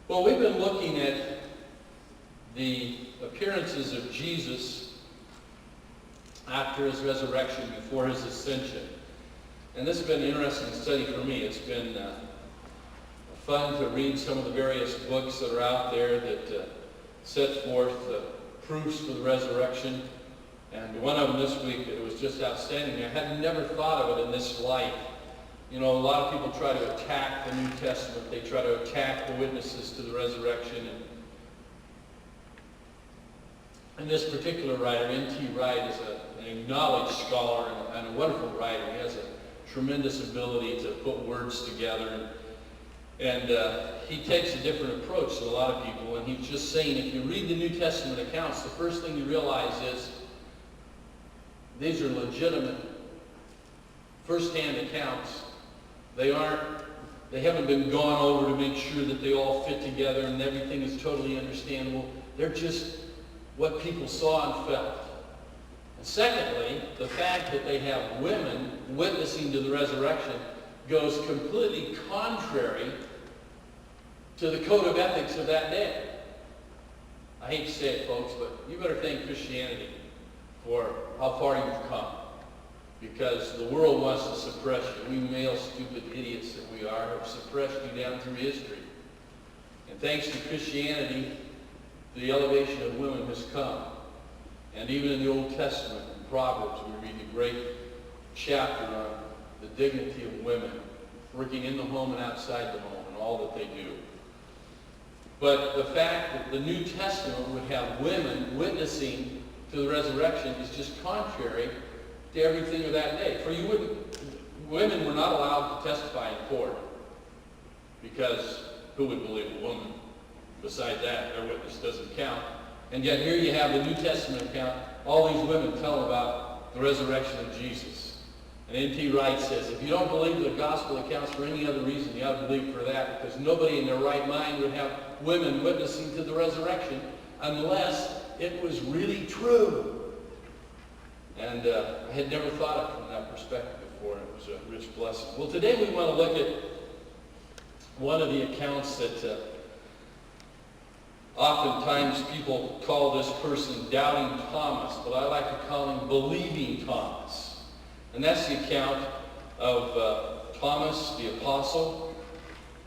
Well, we've been looking at the appearances of Jesus after his resurrection, before his ascension. And this has been an interesting study for me. It's been fun to read some of the various books that are out there that set forth proofs for the resurrection. And one of them this week, it was just outstanding. I had never thought of it in this light. You know, a lot of people try to attack the New Testament. They try to attack the witnesses to the resurrection. And this particular writer, N.T. Wright, is an acknowledged scholar and a wonderful writer. He has a tremendous ability to put words together. And he takes a different approach to a lot of people. And he's just saying, if you read the New Testament accounts, the first thing you realize is these are legitimate, first-hand accounts. They haven't been gone over to make sure that they all fit together and everything is totally understandable. They're just what people saw and felt. And secondly, the fact that they have women witnessing to the resurrection goes completely contrary to the code of ethics of that day. I hate to say it, folks, but you better thank Christianity for how far you've come. Because the world wants to suppress you. We male, stupid idiots that we are have suppressed you down through history. And thanks to Christianity, the elevation of women has come. And even in the Old Testament, in Proverbs, we read a great chapter on the dignity of women, working in the home and outside the home, and all that they do. But the fact that the New Testament would have women witnessing to the resurrection is just contrary to everything of that day. For women were not allowed to testify in court, because who would believe a woman? Besides that, their witness doesn't count. And yet here you have the New Testament account, all these women tell about the resurrection of Jesus. And N.T. Wright says, if you don't believe the gospel accounts for any other reason, you ought to believe for that, because nobody in their right mind would have women witnessing to the resurrection unless it was really true. And I had never thought of it from that perspective before. It was a rich blessing. Well, today we want to look at one of the accounts that oftentimes people call this person Doubting Thomas, but I like to call him Believing Thomas. And that's the account of Thomas the Apostle,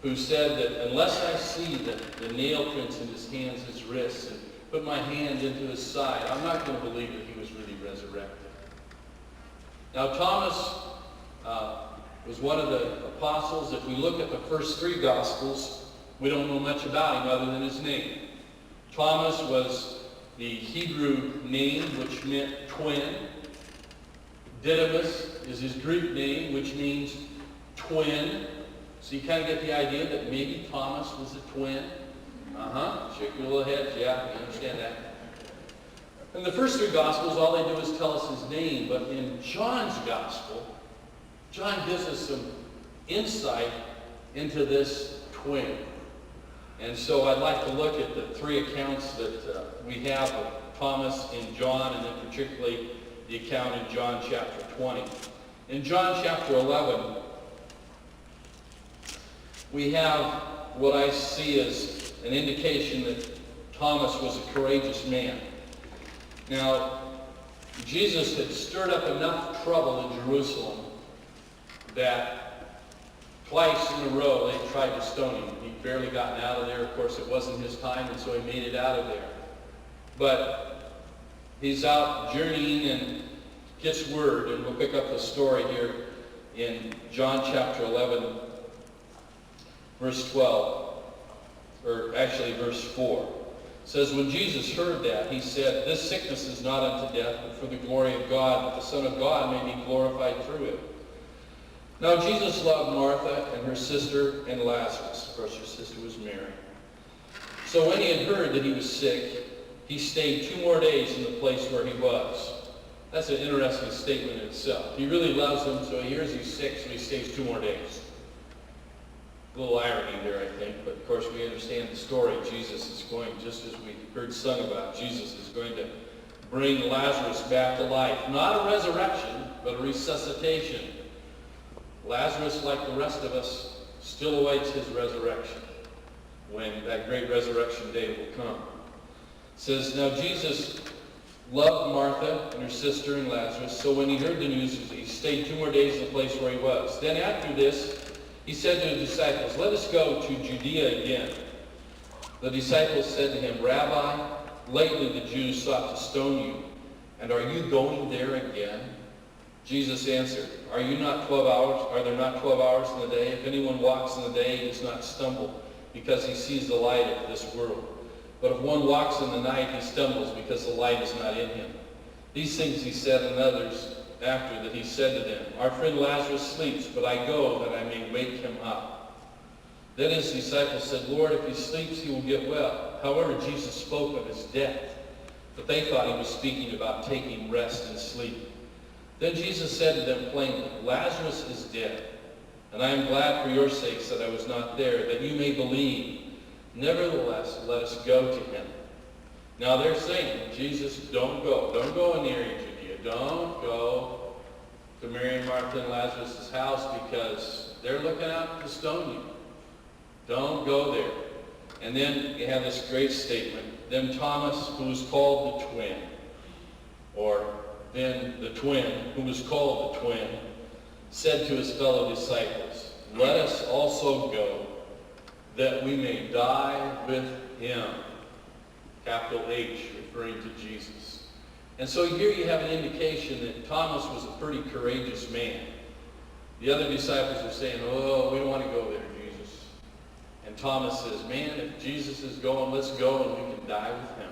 who said that unless I see the nail prints in his hands, his wrists, and put my hand into his side, I'm not going to believe that he was really resurrected. Now, Thomas was one of the apostles. If we look at the first three Gospels, we don't know much about him other than his name. Thomas was the Hebrew name, which meant twin. Didymus is his Greek name, which means twin. So you kind of get the idea that maybe Thomas was a twin. Shake your little heads. Yeah, you understand that. In the first three Gospels, all they do is tell us his name. But in John's Gospel, John gives us some insight into this twin. And so I'd like to look at the three accounts that we have of Thomas in John, and then particularly the account in John chapter 20. In John chapter 11, we have what I see as an indication that Thomas was a courageous man. Now, Jesus had stirred up enough trouble in Jerusalem that twice in a row they tried to stone him. He'd barely gotten out of there. Of course, it wasn't his time, and so he made it out of there. But he's out journeying and gets word, and we'll pick up the story here in John chapter 11, verse 12, or actually verse 4. It says, when Jesus heard that, he said, this sickness is not unto death, but for the glory of God, that the Son of God may be glorified through it. Now Jesus loved Martha and her sister and Lazarus. Of course, her sister was Mary. So when he had heard that he was sick, he stayed 2 more days in the place where he was. That's an interesting statement in itself. He really loves them, so he hears he's sick, so he stays 2 more days. A little irony there, I think, but of course we understand the story. Jesus is going, just as we heard sung about, Jesus is going to bring Lazarus back to life. Not a resurrection, but a resuscitation. Lazarus, like the rest of us, still awaits his resurrection. when that great resurrection day will come. It says, now Jesus loved Martha and her sister and Lazarus, so when he heard the news, he stayed 2 more days in the place where he was. Then after this, he said to his disciples, let us go to Judea again. The disciples said to him, Rabbi, lately the Jews sought to stone you, and are you going there again? Jesus answered, are there not 12 hours in the day? If anyone walks in the day, he does not stumble, because he sees the light of this world. But if one walks in the night, he stumbles, because the light is not in him. These things he said, and others after that he said to them, our friend Lazarus sleeps, but I go that I may wake him up. Then his disciples said, Lord, if he sleeps, he will get well. However, Jesus spoke of his death, but they thought he was speaking about taking rest and sleep. Then Jesus said to them plainly, Lazarus is dead, and I am glad for your sakes that I was not there, that you may believe. Nevertheless, let us go to him. Now they're saying, Jesus, don't go. Don't go in the area of Judea. Don't go to Mary and Martha and Lazarus' house, because they're looking out to stone you. Don't go there. And then you have this great statement. Then Thomas, who was called the twin, or then the twin, who was called the twin, said to his fellow disciples, let us also go, that we may die with him. Capital H, referring to Jesus. And so here you have an indication that Thomas was a pretty courageous man. The other disciples are saying, oh, we don't want to go there, Jesus. And Thomas says, man, if Jesus is going, let's go and we can die with him.